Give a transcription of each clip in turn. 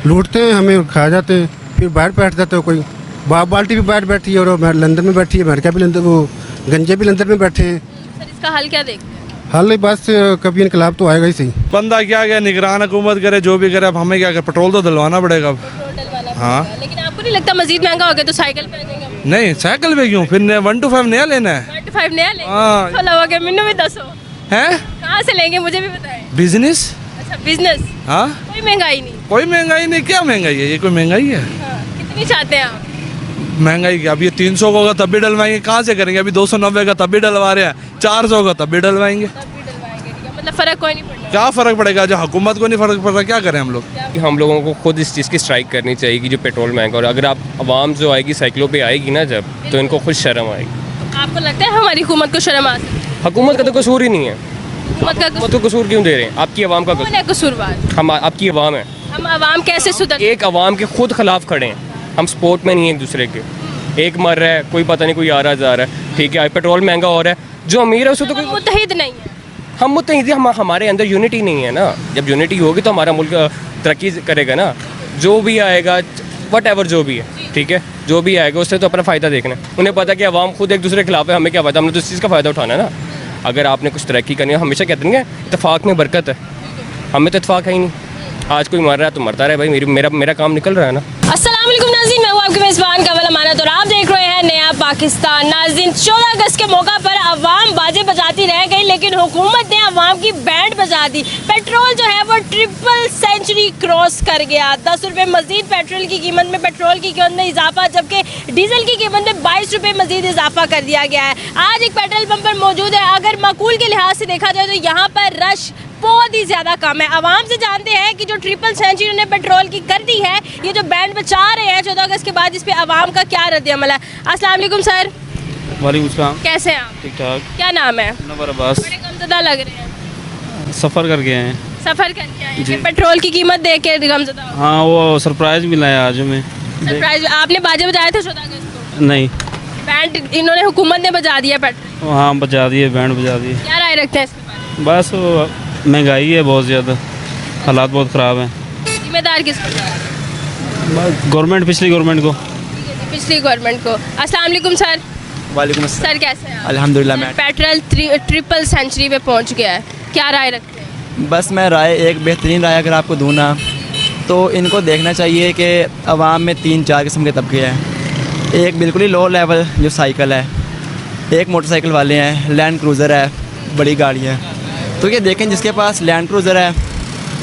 लूटते हैं हमें, खा जाते हैं, फिर बाहर बैठ जाते हो। कोई बाप बाल्टी भी बाहर बैठी है और लंदन में बैठी है, अमेरिका भी लंदन, वो गंजे भी लंदन में बैठे हैं। सर इसका हल क्या देखते हैं? हाल बस कभी इनकलाब तो आएगा ही सही। बंदा क्या क्या निगरान हुकूमत करे, जो भी करे, अब हमें क्या करे, पेट्रोल तो डलवाना पड़ेगा अब। पेट्रोल डलवाना हाँ। पड़ेगा। लेकिन आपको नहीं लगता मजीद महंगा हो गया तो साइकिल पे आ जाएंगे? नहीं साइकिल पे क्यों, फिर 1 to 5 नया लेना है। 1 to 5 नया लेंगे? हाँ। तो लगोगे मैंने भी 10 हो। हैं कहाँ से लेंगे मुझे भी बताएं। बिजनेस। अच्छा बिजनेस, हाँ, कोई महंगाई नहीं। कोई महंगाई नहीं, क्या महंगाई है, ये कोई महंगाई है? हाँ, कितनी चाहते हैं आप? महंगाई क्या, अभी ये 300 का होगा तब भी डलवाएंगे, कहाँ से करेंगे? अभी 290 का तब भी डलवा रहे हैं, 400 का तब भी डलवाएंगे। तब भी डलवाएंगे, ठीक है। मतलब फर्क कोई नहीं पड़ना। क्या फ़र्क पड़ेगा, जो हुकूमत को नहीं फ़र्क पड़ रहा, क्या करें हम लोग? हम लोगों को खुद इस चीज़ की स्ट्राइक करनी चाहिए कि जो पेट्रोल महंगा, और अगर आप आवाम जो आएगी साइकिलों पे आएगी ना जब, तो इनको खुद शर्म आएगी। आपको लगता है हमारी हुकूमत को शर्म आ सकती है? हुकूमत का तो कसूर ही नहीं है। हुकूमत का हुकूमत को कसूर क्यों दे रहे हैं? आपकी आवाम का कौन कसूर। है कसूरवार? हम आपकी आवाम है। हम आवाम कैसे सुधर? एक आवाम के खुद खिलाफ खड़े हैं, हम सपोर्ट में नहीं है एक दूसरे के। एक मर रहा है, कोई पता नहीं, कोई आ रहा जा रहा है, ठीक है, पेट्रोल महंगा हो रहा है, जो अमीर है उसको तो हम कोई, मुत्तहिद नहीं है। हम मुत्तहिद, हमारे अंदर यूनिटी नहीं है ना। जब यूनिटी होगी तो हमारा मुल्क तरक्की करेगा ना। जो भी आएगा वट एवर जो भी है, ठीक है, जो भी आएगा उससे तो अपना फ़ायदा देखना है। उन्हें पता कि आवाम खुद एक दूसरे के खिलाफ है, हमें क्या फ़ायदा, हमने तो इस चीज़ का फ़ायदा उठाना है ना। अगर आपने कुछ तरक्की करनी है, हमेशा कहते हैं इत्तेफाक में बरकत है, हमें तो इत्तेफाक है ही नहीं। आज कोई मर रहा है तो मरता रहे भाई, मेरा काम निकल रहा है ना। अस्सलाम वालेकुम नाज़रीन, मैं हूँ आपके मेज़बान कमल अमानत और आप देख रहे हैं नया पाकिस्तान। नाज़रीन, 14 अगस्त के मौका पर अवाम बाजे बजाती रह गई, लेकिन हुकूमत ने अवाम की बैंड बजा दी। पेट्रोल जो है वो ट्रिपल सेंचुरी क्रॉस कर गया। 10 रुपये मजीद पेट्रोल की कीमत में, पेट्रोल की कीमत में इजाफा, जबकि डीजल की कीमत में 22 रुपये मजीद इजाफा कर दिया गया है। आज एक पेट्रोल पंप पर मौजूद है। अगर माकूल के लिहाज से देखा जाए तो यहाँ पर रश बहुत ही ज़्यादा कम है। आवाम से जानते हैं कि जो ट्रिपल सेंचुरी उन्होंने पेट्रोल की कर दी है, ये जो बैंड बचा रहे हैं 14 अगस्त के बाद, इस पे आवाम का क्या रद्द-ए-अमल है? अस्सलाम वालेकुम सर। वालेकुम सलाम। कैसे हैं आप? ठीक ठाक। क्या नाम है? नंबर अब्बास। बड़े गमज़दा लग रहे हैं। सफ़र कर गए हैं। सफ़र करके आए हैं जी। कि पेट्रोल की कीमत देख के गमज़दा हो? हाँ, वो सरप्राइज़ मिला है आज हमें। सरप्राइज, आपने बाजे बजाए थे 14 अगस्त को? नहीं। बैंड इन्होंने हुकूमत ने बजा दिया पेट्रोल। हाँ, बजा दिए, बैंड बजा दिए। क्या राय रखते हैं इसके बारे में? बस वो महंगाई है बहुत ज़्यादा, हालात बहुत ख़राब हैं। जिम्मेदार किसको? बस गवर्नमेंट, पिछली गवर्नमेंट को। पिछली गवर्नमेंट को। अस्सलाम वालेकुम सर। वालेकुम अस्सलाम। सर कैसे हैं आप? अल्हम्दुलिल्लाह। मैं पेट्रोल ट्रिपल सेंचुरी पे पहुंच गया है, क्या राय रखते हैं? बस मैं एक बेहतरीन राय अगर आपको दूँ ना, तो इनको देखना चाहिए कि आवाम में 3-4 किस्म के तबके हैं। एक बिल्कुल ही लो लेवल जो साइकिल है, एक मोटरसाइकिल वाले हैं, लैंड क्रूज़र है, बड़ी गाड़ी है। तो ये देखें, जिसके पास लैंड क्रूज़र है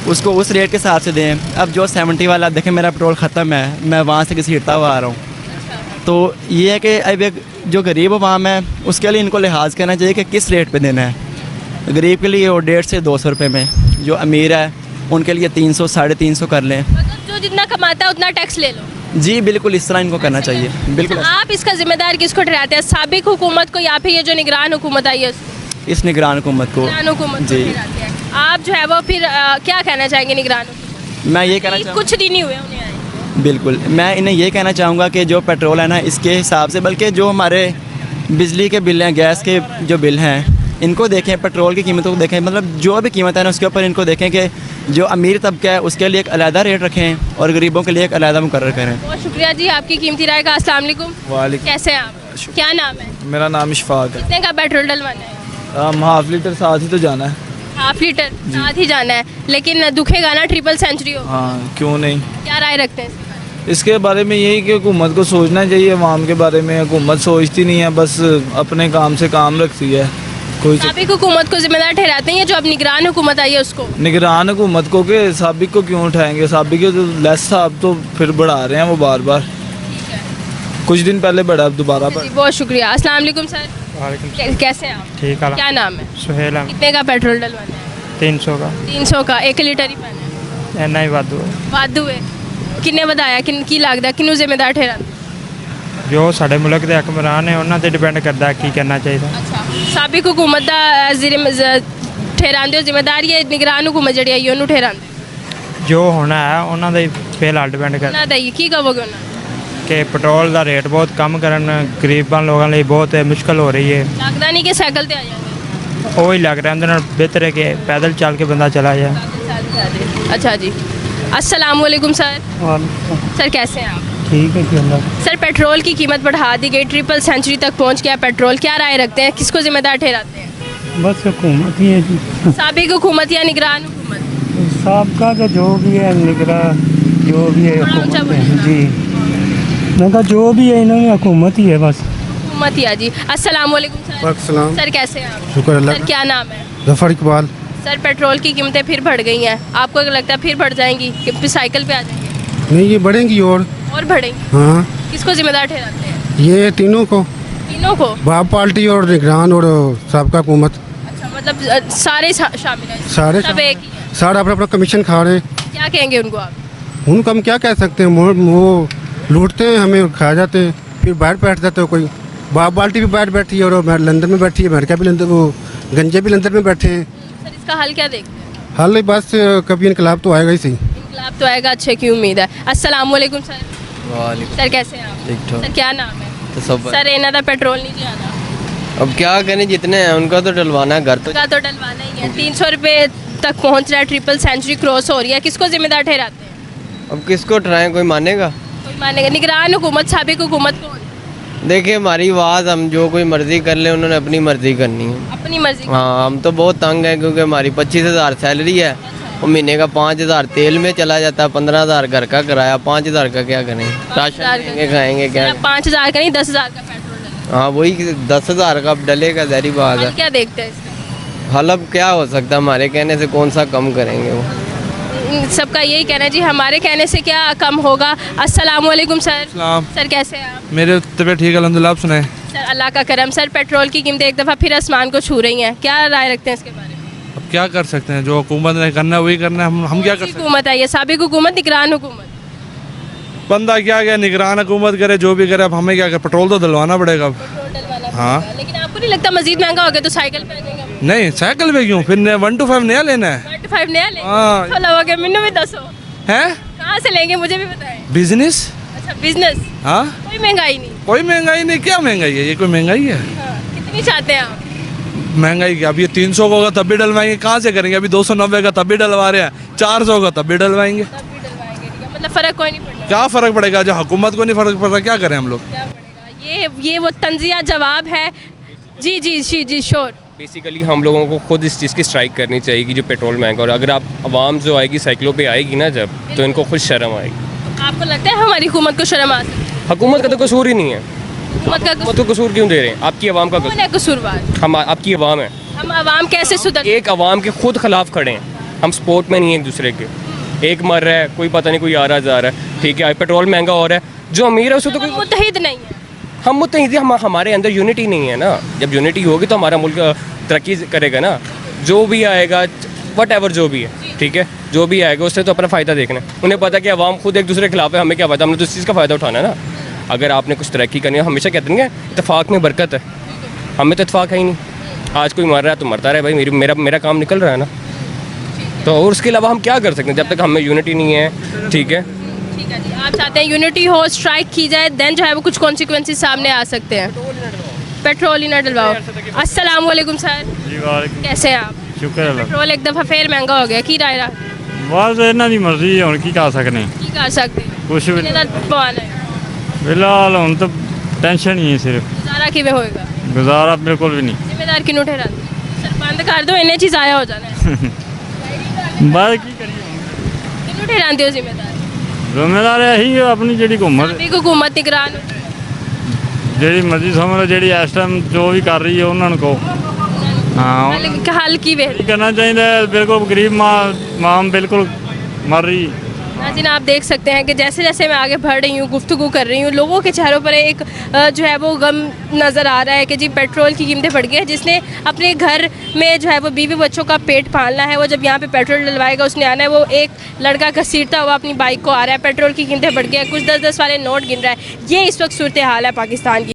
उसको उस रेट के हिसाब से दें। अब जो 70 वाला, देखें मेरा पेट्रोल ख़त्म है, मैं वहाँ से किसी हिटता हुआ आ रहा हूँ। तो ये है कि अब एक जो गरीब आवाम है उसके लिए इनको लिहाज करना चाहिए कि किस रेट पे देना है। गरीब के लिए वो 150 से 200 रुपये में, जो अमीर है उनके लिए 300 350 कर लें। मतलब जो जितना कमाता है उतना टैक्स ले लो। जी बिल्कुल, इस तरह इनको करना चाहिए। बिल्कुल। आप इसका जिम्मेदार किसको ठहराते हैं, साबिक हुकूमत को या फिर ये जो निगरान हुकूमत आई है उसको? इस निगरान हुकूमत को। निगरान हुकूमत को जी। ठहराते हैं। आप जो है वो फिर क्या कहना चाहेंगे निगरान हुकूमत? मैं ये कहना चाहूँ, कुछ दिन ही हुए उन्हें आए। बिल्कुल मैं इन्हें ये कहना चाहूँगा कि जो पेट्रोल है ना, इसके हिसाब से, बल्कि जो हमारे बिजली के बिल हैं, गैस के जो बिल हैं, इनको देखें, पेट्रोल की कीमतों को देखें, मतलब जो भी कीमत है ना उसके ऊपर इनको देखें कि जो अमीर तबका है उसके लिए एक अलहदा रेट रखें और गरीबों के लिए एक अलहदा मुकर्रर करें। बहुत शुक्रिया जी आपकी कीमती राय का। अस्सलाम वालेकुम। वालेकुम। कैसे हैं आप? क्या नाम है? मेरा नाम इशफाक है। कितने का पेट्रोल डलवाना है? हम हाफ लीटर साथ ही तो जाना है। ½ लीटर साथ ही जाना है, लेकिन दुखेगा ना ट्रिपल सेंचुरी हो? हाँ, क्यों नहीं। क्या राय रखते हैं इसके बारे में? इसके बारे में यही कि हुकूमत को सोचना चाहिए, अवाम के बारे में हुकूमत सोचती नहीं है, बस अपने काम से काम रखती है। कोई साबिक हुकूमत को जिम्मेदार ठहराते हैं, ये जो अब निगरान हुकूमत आई है उसको? निगरान हुकूमत को के साबिक को क्यों उठाएंगे? साबिक के तो लेस था, अब तो फिर बढ़ा रहे हैं वो बार बार। कुछ दिन पहले बढ़ा, अब दोबारा बढ़ा। जी, बहुत शुक्रिया। अस्सलाम वालेकुम सर। कैसे हैं आप? ठीक है। क्या नाम है? सुहेल है। कितने का पेट्रोल डलवाना है? 300 का 300 का 1 लीटर ही पाना है? इन्ना ही वादू है। वादू है। किन्ने बताया की लगता किनू जिम्मेदार ठहराते? जो साढ़े मुल्क के हुक्मरान है उन्होंने डिपेंड करता की करना चाहिए। अच्छा, साबिक हुकूमत का ठहराते हो जिम्मेदार, ये निगरान हुकूमत जी आई उन्होंने ठहराते? जो होना है उन्होंने फिलहाल डिपेंड करता ना दई की कहोगे उन्होंने? कि पेट्रोल का रेट बहुत कम करन, गरीबों लोगों लिए बहुत मुश्किल हो रही है। लगता नहीं कि साइकिल ते आ जाएंगे? वही लग रहा है, बेहतर है कि पैदल चल के बंदा चला जाए। अच्छा जी। अस्सलाम वालेकुम सर। सर कैसे हैं आप? ठीक है कि अल्लाह सर पेट्रोल की कीमत बढ़ा दी गई, ट्रिपल सेंचुरी तक पहुंच गया पेट्रोल, क्या राय रखते हैं, किसको जिम्मेदार ठहराते हैं? बस हुकूमत ही है जी। साबिक हुकूमत या निगरान हुकूमत? सबका तो जो भी है निगरा जो भी है थोड़ा ऊंचा हुकूमत है बोलिए। जी। मैं कहा जो भी है इन्होंने हुकूमत ही है बस। हुकूमत या जी। अस्सलाम वालेकुम सर। वालेकुम सर कैसे हैं आप? शुक्र अल्लाह सर का। क्या नाम है? जफर इकबाल। सर पेट्रोल की कीमतें फिर बढ़ गई हैं, आपको क्या लगता है फिर बढ़ जाएंगी कि फिर साइकिल पे आ जाएंगे नहीं, ये बढ़ेंगी और बढ़ेंगी? हाँ, किसको जिम्मेदार ठहराते हैं? ये तीनों को, तीनों को? बाप पार्टी और निगरान और सबका हुकूमत, अच्छा मतलब सारे शामिल हैं, सारे सब एक ही हैं। सारा अपना अपना कमीशन खा रहे हैं। क्या कहेंगे उनको आप? उनको हम क्या कह सकते हैं, वो लूटते हैं हमें, खा जाते हैं, फिर बाहर बैठ जाते हैं। कोई बाप बाल्टी भी बाहर बैठी है और लंदन में बैठी है, अमेरिका भी लंदन, वो गंजे भी लंदन में बैठे हैं। सर इसका हल क्या देखते हैं? हाल बस कभी इनकलाब तो आएगा ही सही। इनकलाब तो आएगा, अच्छे की उम्मीद है। अस्सलाम वालेकुम सर। वालेकुम सर कैसे हैं आप? ठीक ठाक। सर क्या नाम है? तो सब सर इन्हों का पेट्रोल नहीं जाना, अब क्या करें, जितने हैं उनका तो डलवाना है, घर तो उनका तो डलवाना ही है। 300 रुपये तक पहुंच रहा है, ट्रिपल सेंचुरी क्रॉस हो रही है, किसको जिम्मेदार ठहराते हैं? अब किसको ठहराएं, कोई मानेगा? कोई मानेगा? निगरान हुकूमत, साबिक हुकूमत कौन? देखिए हमारी आवाज़, हम जो कोई मर्जी कर ले, उन्होंने अपनी मर्जी करनी है। अपनी मर्जी। हाँ, हम तो बहुत तंग हैं क्योंकि हमारी 25,000 सैलरी है और महीने का 5,000 तेल में चला जाता है, 15,000 घर का किराया, 5,000 का क्या करें, राशन लेंगे खाएंगे क्या? 5,000 का नहीं 10,000 का पेट्रोल डलवा। हाँ वही 10,000 का अब डलेगा, जहरी बात हल है। क्या देखते हैं इसका? हल अब क्या हो सकता है, हमारे कहने से कौन सा कम करेंगे वो। सबका यही कहना है जी, हमारे कहने से क्या कम होगा। अस्सलाम वालेकुम सर। सलाम। सर कैसे हैं आप? मेरे तबीयत ठीक है अल्हम्दुलिल्लाह, आप सुनाए? सर अल्लाह का करम। सर पेट्रोल की कीमतें एक दफ़ा फिर आसमान को छू रही हैं, क्या राय रखते हैं इसके बारे में? अब क्या कर सकते हैं, जो हुकूमत ने करना है वही करना है, हम क्या कर सकते हुकूमत है ये, साबिक हुकूमत, निगरान हुकूमत? हैं? बंदा क्या क्या निगरान हुकूमत करे, जो भी करे, अब हमें क्या कर, पेट्रोल तो दिलवाना पड़ेगा अब। पेट्रोल डलवाना हाँ। पड़ेगा। लेकिन आपको नहीं लगता मजीद महंगा हो गया तो साइकिल पे आ जाएंगे? नहीं, साइकिल पे क्यों, फिर 1 to 5 नया लेना है। 1 to 5 नया लेंगे? हाँ। तो लोगे मैंने भी दसो हैं कहाँ से लेंगे, मुझे भी बताएं। बिजनेस। अच्छा बिजनेस, हाँ, कोई महंगाई नहीं? कोई महंगाई नहीं, क्या महंगाई है, ये कोई महंगाई है? हाँ, कितनी चाहते हैं आप? महंगाई क्या, अभी ये 300 का होगा तब भी डलवाएंगे, कहाँ से करेंगे? अभी 290 का तब भी डलवा रहे हैं, 400 का तब भी डलवाएंगे। तब भी डलवाएंगे, ठीक है, मतलब फ़र्क कोई नहीं पड़ना। क्या फ़र्क पड़ेगा, जो हुकूमत को नहीं फ़र्क पड़ रहा, क्या करें हम लोग? क्या पड़ेगा? ये वो तंजिया जवाब है। जी जी जी जी श्योर। बेसिकली हम लोगों को खुद इस चीज़ की स्ट्राइक करनी चाहिए कि जो पेट्रोल महंगा, और अगर आप आवाम जो आएगी साइकिलों पे आएगी ना जब, तो इनको खुद शर्म आएगी। आपको लगता है हमारी हुकूमत को शर्म आ सकती है? हुकूमत का तो कसूर ही नहीं है, हुकूमत का हुकूमत को कसूर क्यों दे रहे हैं? आपकी आवाम का कौन कसूर, है कसूरवार? हम आपकी आवाम है। हम आवाम कैसे सुधर? एक आवाम के खुद खिलाफ खड़े हैं, हम सपोर्ट में नहीं है एक दूसरे के। एक मर रहा है, कोई पता नहीं, कोई आ रहा जा रहा है, ठीक है, पेट्रोल महंगा हो रहा है, जो अमीर है उसको तो हम कोई, मुत्तहिद नहीं है। हम मुत्तहिद, हमारे अंदर यूनिटी नहीं है ना। जब यूनिटी होगी तो हमारा मुल्क तरक्की करेगा ना। जो भी आएगा, वट एवर जो भी है, ठीक है, जो भी आएगा उससे तो अपना फ़ायदा देखना है। उन्हें पता है कि आवाम खुद एक दूसरे के खिलाफ है, हमें क्या फ़ायदा, हमने तो इस चीज़ का फ़ायदा उठाना है ना। अगर आपने कुछ तरक्की करनी है, हमेशा कहते हैं इत्तेफाक में बरकत है, हमें तो इत्तेफाक है ही नहीं। आज कोई मर रहा है तो मरता रहे भाई, मेरा काम निकल रहा है ना। तो और उसके अलावा हम क्या कर सकते हैं जब तक हमें यूनिटी नहीं है, ठीक है। ठीक है जी, आप चाहते हैं यूनिटी हो, स्ट्राइक की जाए, देन जो है वो कुछ कॉन्सिक्वेंसेस सामने आ सकते हैं। पेट्रोल ही ना डलवाओ। अस्सलाम वालेकुम सर। जी वालेकुम कैसे हैं आप? शुक्र अल्लाह। पेट्रोल एक दफ़ा फिर महंगा हो गया, की राय रहा? बस इन्हों की मर्जी है, हुण की कर सकने, की कर सकते हैं? कुछ भी कितने दा पवाना है? फिलहाल हुण तो टेंशन ही है, सिर्फ गुजारा किवें होएगा? गुजारा बिल्कुल भी नहीं। जिम्मेदार किनू ठहराते? सर बंद कर दो, इन्हें चीज़ आया हो जाना है। बस की करिए, किनू ठहराते हो जिम्मेदार? जिम्मेदार यही है अपनी जी हुकूमत, साबिक हुकूमत, निगरान जी मर्जी समझ लो, जी इस टाइम जो भी कर रही है उन्होंने को हाँ हल की वे करना चाहिए। बिल्कुल गरीब माँ बिल्कुल मर रही। नाज़रीन आप देख सकते हैं कि जैसे जैसे मैं आगे बढ़ रही हूँ, गुफ्तगू कर रही हूँ, लोगों के चेहरों पर एक जो है वो गम नज़र आ रहा है कि जी पेट्रोल की कीमतें बढ़ गई है। जिसने अपने घर में जो है वो बीवी बच्चों का पेट पालना है, वो जब यहाँ पे पेट्रोल डलवाएगा उसने आना है। वो एक लड़का घसीटता हुआ अपनी बाइक को आ रहा है, पेट्रोल की कीमतें बढ़ गई है, कुछ 10-10 वाले नोट गिन रहा है। ये इस वक्त सूरत हाल है पाकिस्तान की।